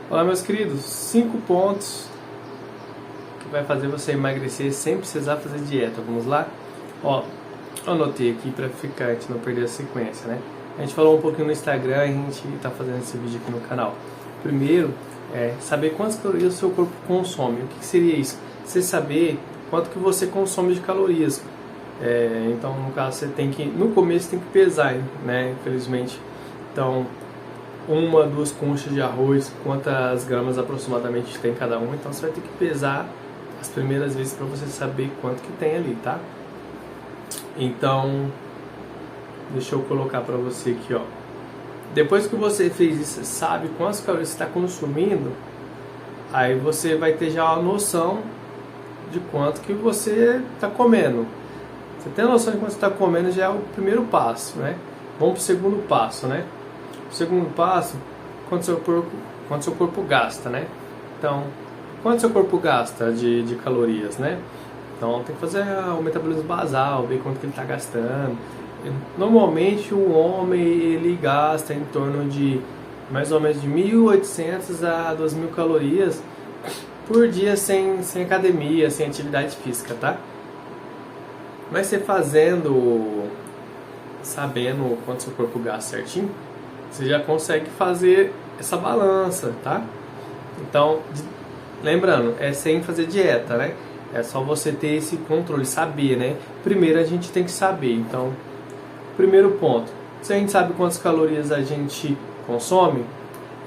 Olá, meus queridos, 5 pontos que vai fazer você emagrecer sem precisar fazer dieta. Vamos lá? Ó, anotei aqui para ficar, a gente não perder a sequência, né? A gente falou um pouquinho no Instagram, a gente tá fazendo esse vídeo aqui no canal. Primeiro, saber quantas calorias o seu corpo consome. O que seria isso? Você saber quanto que você consome de calorias. Então, no caso, você tem que, no começo, tem que pesar, né? Infelizmente. Então, 1, 2 conchas de arroz, quantas gramas aproximadamente tem cada uma. Então, você vai ter que pesar as primeiras vezes para você saber quanto que tem ali, tá? Então, deixa eu colocar para você aqui, ó. Depois que você fez isso, sabe quantas calorias você está consumindo, aí você vai ter já uma noção de quanto que você está comendo. Você tem a noção de quanto você está comendo, já é o primeiro passo, né? Vamos para o segundo passo, né? O segundo passo, quanto seu corpo gasta, né? Então, quanto seu corpo gasta de calorias, né? Então, tem que fazer o metabolismo basal, ver quanto que ele está gastando. Normalmente, o homem, ele gasta em torno de mais ou menos de 1.800 a 2.000 calorias por dia sem academia, sem atividade física, tá? Mas você sabendo quanto seu corpo gasta certinho, você já consegue fazer essa balança, tá? Então, lembrando, é sem fazer dieta, né? É só você ter esse controle, saber, né? Primeiro a gente tem que saber. Então, primeiro ponto, se a gente sabe quantas calorias a gente consome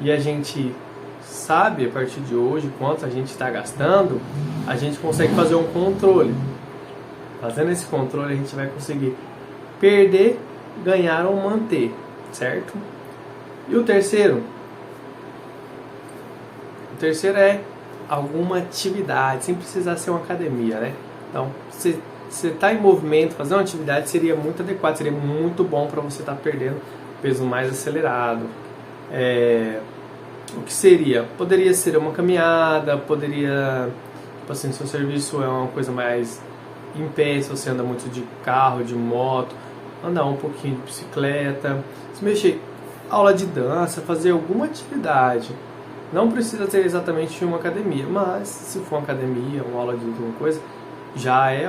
e a gente sabe a partir de hoje quanto a gente está gastando, a gente consegue fazer um controle. Fazendo esse controle, a gente vai conseguir perder, ganhar ou manter, certo? E o terceiro é alguma atividade, sem precisar ser uma academia, né? Então, você está em movimento, fazer uma atividade seria muito adequado, seria muito bom para você estar perdendo peso mais acelerado. O que seria? Poderia ser uma caminhada, poderia, tipo assim, seu serviço é uma coisa mais em pé, se você anda muito de carro, de moto, andar um pouquinho de bicicleta, se mexer, aula de dança, fazer alguma atividade. Não precisa ter exatamente uma academia, mas se for uma academia, uma aula de alguma coisa, já é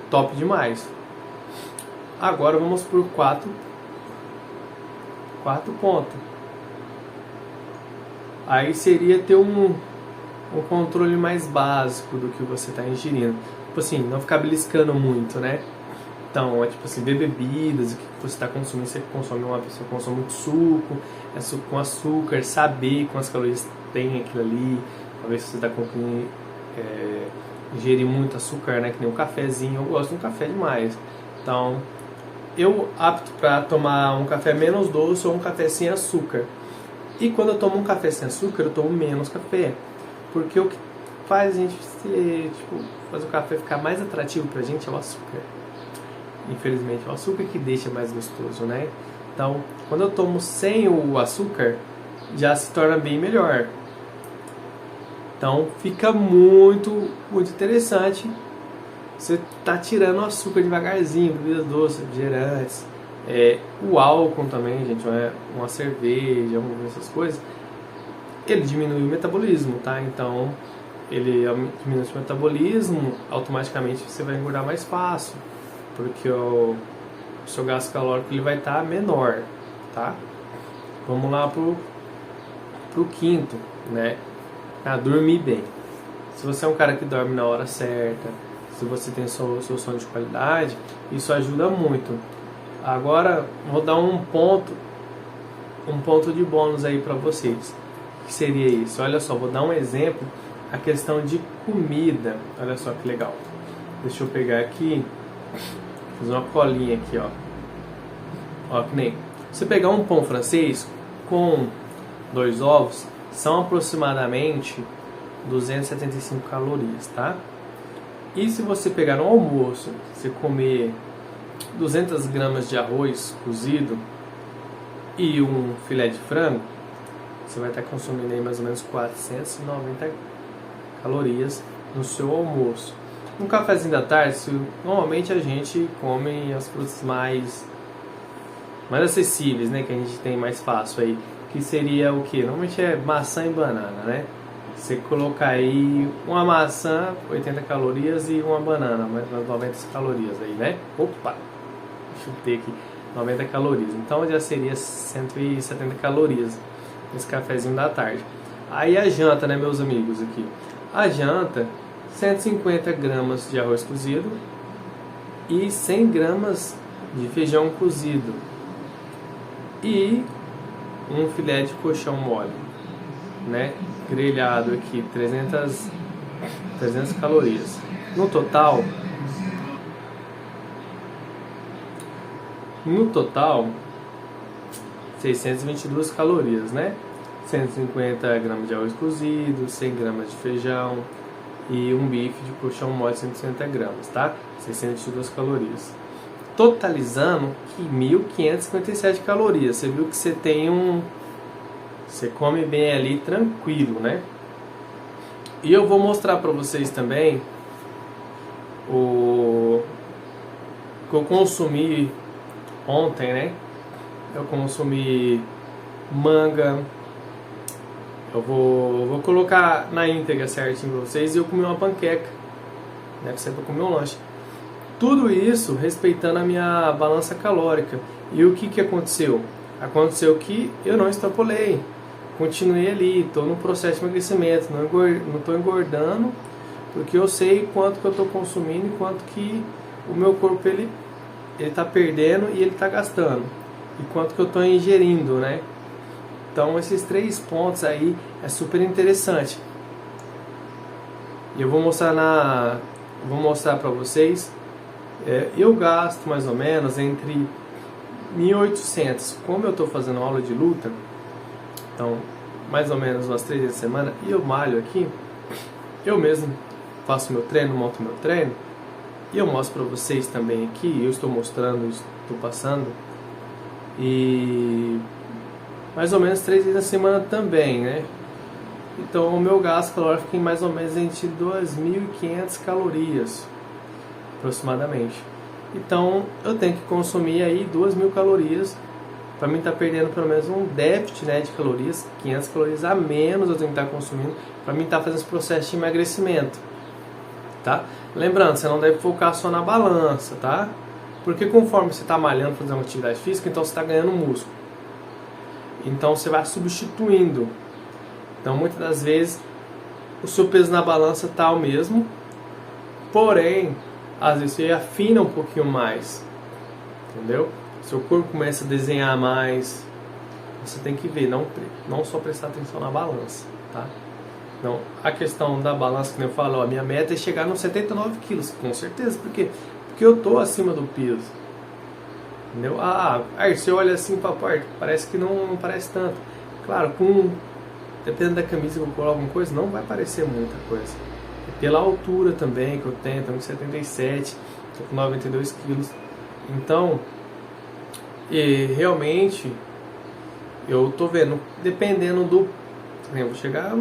top demais. Agora vamos para o quarto ponto. Aí seria ter um controle mais básico do que você está ingerindo. Tipo assim, não ficar beliscando muito, né? Então, tipo assim, ver bebidas, o que você está consumindo. Você consome uma pessoa consome muito suco, suco com açúcar, saber quantas calorias tem aquilo ali, talvez você está conseguindo ingerir muito açúcar, né? Que nem um cafezinho, eu gosto de um café demais. Então, eu opto para tomar um café menos doce ou um café sem açúcar. E quando eu tomo um café sem açúcar, eu tomo menos café. Porque o que faz a gente faz o café ficar mais atrativo pra gente é o açúcar. Infelizmente, é o açúcar que deixa mais gostoso, né? Então, quando eu tomo sem o açúcar, já se torna bem melhor. Então, fica muito, muito interessante. Você tá tirando o açúcar devagarzinho, bebidas doces, refrigerantes. O álcool também, gente, uma cerveja, essas coisas. Ele diminui o metabolismo, tá? Então, ele diminui o metabolismo, automaticamente você vai engordar mais fácil, porque o seu gasto calórico ele vai estar menor, tá? Vamos lá pro quinto, né? Dormir bem. Se você é um cara que dorme na hora certa, se você tem seu sono de qualidade, isso ajuda muito. Agora, vou dar um ponto de bônus aí para vocês. O que seria isso? Olha só, vou dar um exemplo. A questão de comida. Olha só que legal. Deixa eu pegar aqui, fazer uma colinha aqui, ó. Ó, que nem você pegar um pão francês com 2 ovos, são aproximadamente 275 calorias, tá? E se você pegar no almoço, você comer 200 gramas de arroz cozido e um filé de frango, você vai estar consumindo aí mais ou menos 490 calorias no seu almoço. Um cafezinho da tarde, normalmente a gente come as frutas mais acessíveis, né, que a gente tem mais fácil aí, que seria o que? Normalmente é maçã e banana, né? Você colocar aí uma maçã, 80 calorias, e uma banana, mais 90 calorias aí, né? Opa, chutei aqui, 90 calorias. Então já seria 170 calorias esse cafezinho da tarde. Aí a janta, né, meus amigos, aqui. A janta, 150 gramas de arroz cozido e 100 gramas de feijão cozido. E um filé de coxão mole, né? Grelhado aqui, 300 calorias. No total, 622 calorias, né? 150 gramas de arroz cozido, 100 gramas de feijão e um bife de coxão mole, 160 gramas, tá? 622 calorias. Totalizando que 1.557 calorias. Você viu que você tem você come bem ali tranquilo, né? E eu vou mostrar para vocês também o que eu consumi ontem, né? Eu consumi manga. Eu vou colocar na íntegra certinho para vocês. E eu comi uma panqueca. Deve ser para comer um lanche. Tudo isso respeitando a minha balança calórica. E o que aconteceu? Aconteceu que eu não extrapolei. Continuei ali, estou no processo de emagrecimento. Não estou engordando, porque eu sei quanto que eu estou consumindo e quanto que o meu corpo ele está perdendo e ele está gastando. E quanto que eu estou ingerindo, né? Então esses 3 pontos aí é super interessante. E eu vou mostrar para vocês. Eu gasto mais ou menos entre 1.800. Como eu estou fazendo aula de luta, então mais ou menos umas 3 vezes a semana, e eu malho aqui, eu mesmo faço meu treino, monto meu treino, e eu mostro para vocês também aqui, eu estou mostrando, estou passando, e mais ou menos 3 vezes a semana também, né? Então o meu gasto calórico fica em mais ou menos entre 2.500 calorias aproximadamente. Então eu tenho que consumir aí 2.000 calorias para mim estar perdendo pelo menos um déficit, né, de calorias, 500 calorias a menos eu tenho que estar consumindo para mim estar fazendo esse processo de emagrecimento, tá? Lembrando, você não deve focar só na balança, tá? Porque conforme você está malhando, fazendo uma atividade física, então você está ganhando músculo. Então você vai substituindo. Então muitas das vezes o seu peso na balança está o mesmo, porém às vezes você afina um pouquinho mais, entendeu? Seu corpo começa a desenhar mais. Você tem que ver, não só prestar atenção na balança, tá? Não, a questão da balança, que eu falo, ó, minha meta é chegar nos 79 quilos, com certeza, porque eu tô acima do peso, entendeu? Aí você olha assim pra parte, parece que não parece tanto. Claro, dependendo da camisa que eu coloco alguma coisa, não vai parecer muita coisa. E pela altura também que eu tenho 1,77, tô com 92 quilos, então realmente eu tô vendo, dependendo do, eu vou chegar,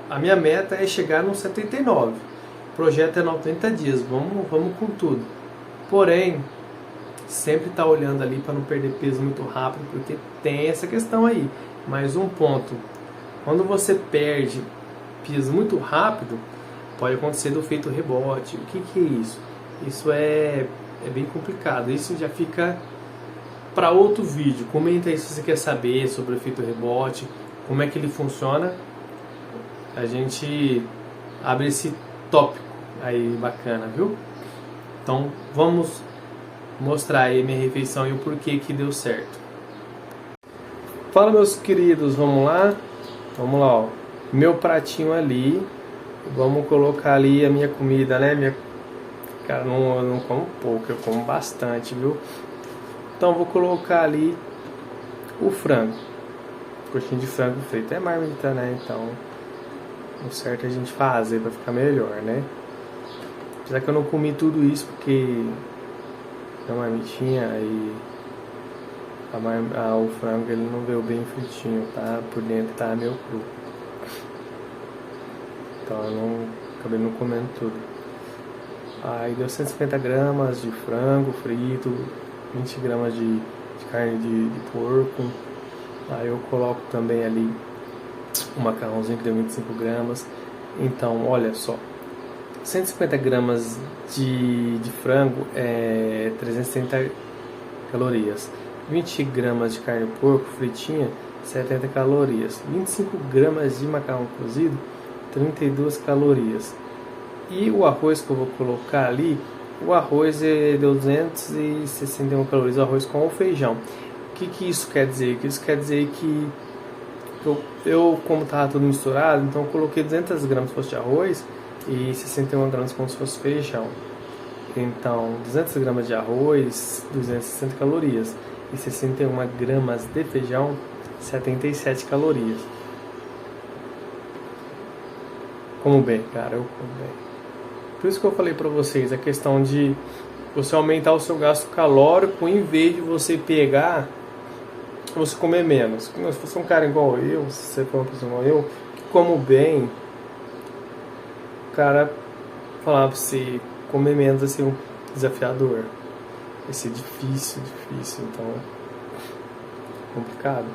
a minha meta é chegar no 79, o projeto é 90 dias, vamos com tudo, porém sempre tá olhando ali para não perder peso muito rápido, porque tem essa questão aí. Mais um ponto, quando você perde peso muito rápido, pode acontecer do efeito rebote. O que é isso? Isso é bem complicado, isso já fica para outro vídeo. Comenta aí se você quer saber sobre o efeito rebote, como é que ele funciona. A gente abre esse tópico aí bacana, viu? Então vamos mostrar aí minha refeição e o porquê que deu certo. Fala, meus queridos, vamos lá, ó. Meu pratinho ali, vamos colocar ali a minha comida, né? Cara, eu não como pouco, eu como bastante, viu? Então vou colocar ali o frango, coxinha de frango frito, é marmita, né? Então o certo é a gente fazer para ficar melhor, né? Apesar que eu não comi tudo isso porque é uma marmitinha e o frango ele não veio bem fritinho, tá? Por dentro tá meio cru. Então eu acabei não comendo tudo. Aí deu 150 gramas de frango frito, 20 gramas de carne de porco, Aí eu coloco também ali um macarrãozinho que deu 25 gramas. Então, olha só, 150 gramas de frango é 330 calorias. 20 gramas de carne de porco fritinha, 70 calorias. 25 gramas de macarrão cozido, 32 calorias. E o arroz que eu vou colocar ali, o arroz deu 261 calorias, o arroz com o feijão. O que isso quer dizer? Isso quer dizer que eu como estava tudo misturado, então eu coloquei 200 gramas se fosse de arroz e 61 gramas como se fosse feijão. Então, 200 gramas de arroz, 260 calorias. E 61 gramas de feijão, 77 calorias. Como bem, cara, eu como bem. Por isso que eu falei pra vocês, a questão de você aumentar o seu gasto calórico em vez de você pegar, você comer menos. Se você é um cara igual eu, se você for uma pessoa igual eu, que como bem, o cara falar pra você comer menos vai ser um desafiador. Vai ser difícil, então é complicado.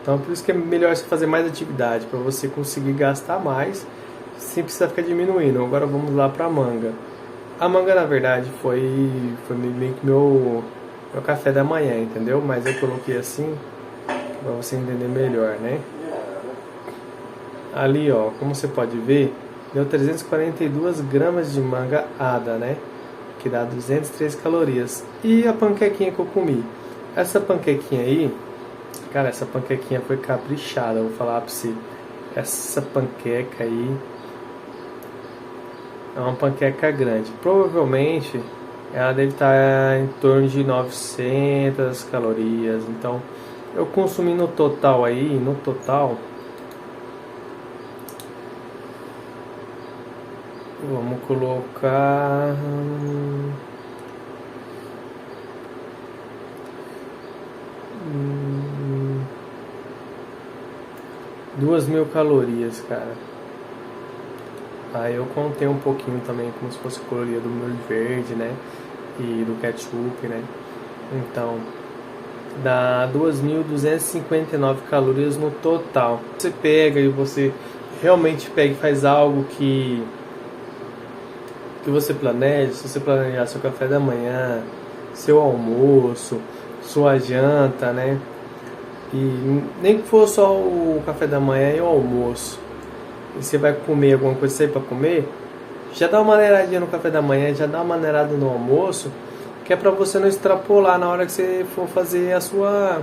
Então por isso que é melhor você fazer mais atividade, para você conseguir gastar mais, sem precisar ficar diminuindo. Agora vamos lá pra manga. A manga na verdade foi meio que meu café da manhã, entendeu? Mas eu coloquei assim, para você entender melhor, né? Ali ó, como você pode ver, deu 342 gramas de manga ada, né? Que dá 203 calorias. E a panquequinha que eu comi? Essa panquequinha aí, cara, essa panquequinha foi caprichada, eu vou falar pra você. Essa panqueca aí é uma panqueca grande. Provavelmente ela deve estar em torno de 900 calorias. Então, eu consumi no total aí, vamos colocar 2.000 calorias, cara. Aí eu contei um pouquinho também, como se fosse caloria do molho verde, né? E do ketchup, né? Então, dá 2.259 calorias no total. Você pega e você realmente pega e faz algo que você planeja. Se você planejar seu café da manhã, seu almoço, sua janta, né? E nem que for só o café da manhã e o almoço, e você vai comer alguma coisa, sair para comer, já dá uma maneiradinha no café da manhã, já dá uma maneirada no almoço, que é para você não extrapolar na hora que você for fazer a sua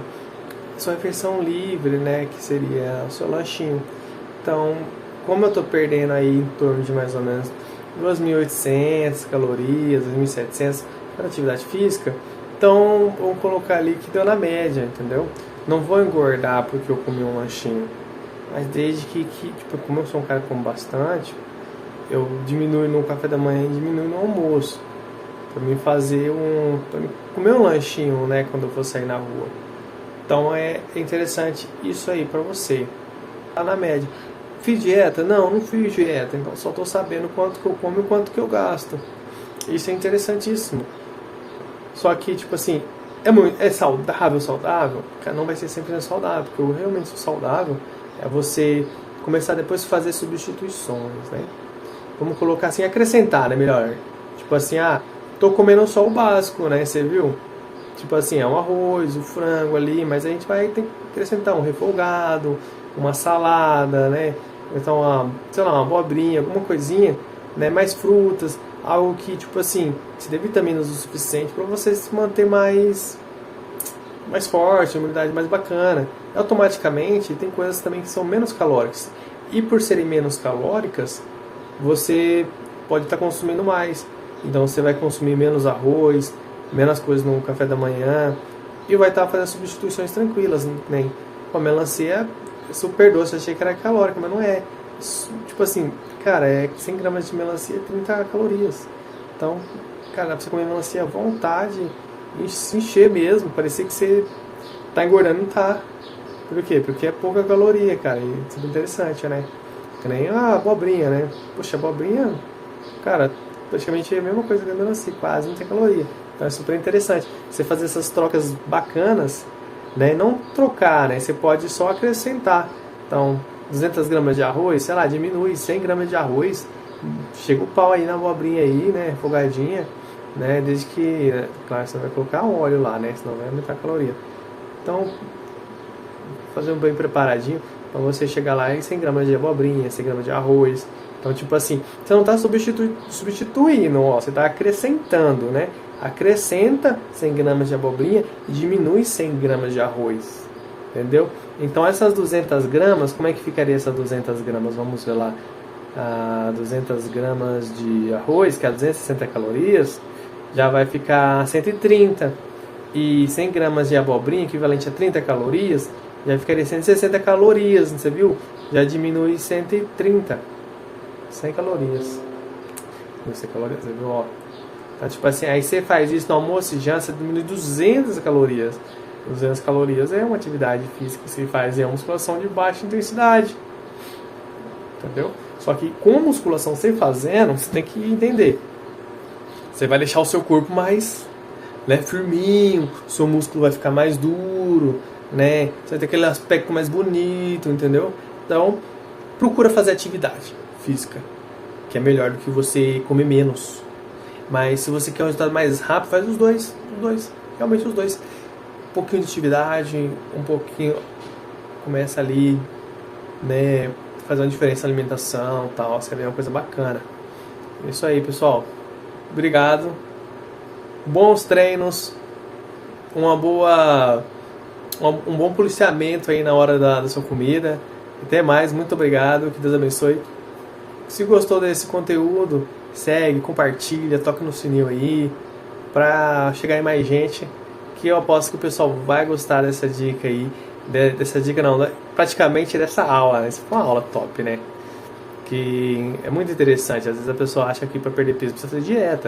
refeição livre, né? Que seria o seu lanchinho. Então, como eu tô perdendo aí em torno de mais ou menos 2.800 calorias, 2.700 para atividade física, então vamos colocar ali que deu na média, entendeu? Não vou engordar porque eu comi um lanchinho, mas desde que tipo, como eu sou um cara que come bastante, eu diminuo no café da manhã e diminuo no almoço, para mim fazer pra mim comer um lanchinho, né, quando eu for sair na rua. Então é interessante isso aí para você. Tá na média. Fiz dieta? Não fiz dieta, então só tô sabendo quanto que eu como e quanto que eu gasto. Isso é interessantíssimo. Só que, tipo assim, é saudável? Cara, não vai ser sempre saudável, porque eu realmente sou saudável. É você começar depois a fazer substituições, né? Vamos colocar assim, acrescentar, né? Melhor. Tipo assim, tô comendo só o básico, né? Você viu? Tipo assim, é um arroz, um frango ali, mas a gente vai ter que acrescentar um refogado, uma salada, né? Então, uma abobrinha, alguma coisinha, né? Mais frutas, algo que, tipo assim, te dê vitaminas o suficiente para você se manter mais forte, uma imunidade mais bacana. Automaticamente, tem coisas também que são menos calóricas. E por serem menos calóricas, você pode estar consumindo mais. Então, você vai consumir menos arroz, menos coisas no café da manhã, e vai estar fazendo substituições tranquilas, né? Com a melancia super doce, eu achei que era calórica, mas não é. Tipo assim, cara, 100 gramas de melancia, 30 calorias. Então, cara, dá pra você comer melancia à vontade e se encher mesmo, parecer que você tá engordando, não tá. Por quê? Porque é pouca caloria, cara, e isso é interessante, né? Que nem a abobrinha, né? Poxa, abobrinha, cara, praticamente é a mesma coisa que a melancia, quase não tem caloria. Então é super interessante. Você fazer essas trocas bacanas, né? Não trocar, né? Você pode só acrescentar. Então, 200 gramas de arroz, sei lá, diminui 100 gramas de arroz, chega o pau aí na abobrinha aí, né? Refogadinha, né? Desde que, claro, você vai colocar óleo lá, né? Senão vai aumentar a caloria. Então, fazer um bem preparadinho para você chegar lá em 100 gramas de abobrinha, 100 gramas de arroz. Então, tipo assim, você não está substituindo, ó, você está acrescentando, né? Acrescenta 100 gramas de abobrinha e diminui 100 gramas de arroz, entendeu? Então, essas 200 gramas, como é que ficaria essas 200 gramas? Vamos ver lá, 200 gramas de arroz, que é 260 calorias, já vai ficar 130. E 100 gramas de abobrinha, equivalente a 30 calorias, já ficaria 160 calorias, você viu? Já diminui 130. 100 calorias. 100 calorias, você viu? Ó. Então, tipo assim, aí você faz isso no almoço e janta, você diminui 200 calorias. 200 calorias é uma atividade física que se faz, é uma musculação de baixa intensidade. Entendeu? Só que com a musculação você fazendo, você tem que entender. Você vai deixar o seu corpo mais, né, firminho, seu músculo vai ficar mais duro, né? Você vai ter aquele aspecto mais bonito, entendeu? Então, procura fazer atividade física, que é melhor do que você comer menos. Mas se você quer um resultado mais rápido, faz os dois, realmente os dois. Um pouquinho de atividade, um pouquinho, começa ali, né, fazer uma diferença na alimentação, tal, isso é uma coisa bacana. É isso aí, pessoal. Obrigado. Bons treinos, um bom policiamento aí na hora da sua comida. Até mais, muito obrigado, que Deus abençoe. Se gostou desse conteúdo, segue, compartilha, toca no sininho aí, pra chegar em mais gente, que eu aposto que o pessoal vai gostar dessa dica aí, dessa dica não, praticamente dessa aula, né? Isso foi uma aula top, né? Que é muito interessante, às vezes a pessoa acha que para perder peso precisa fazer dieta.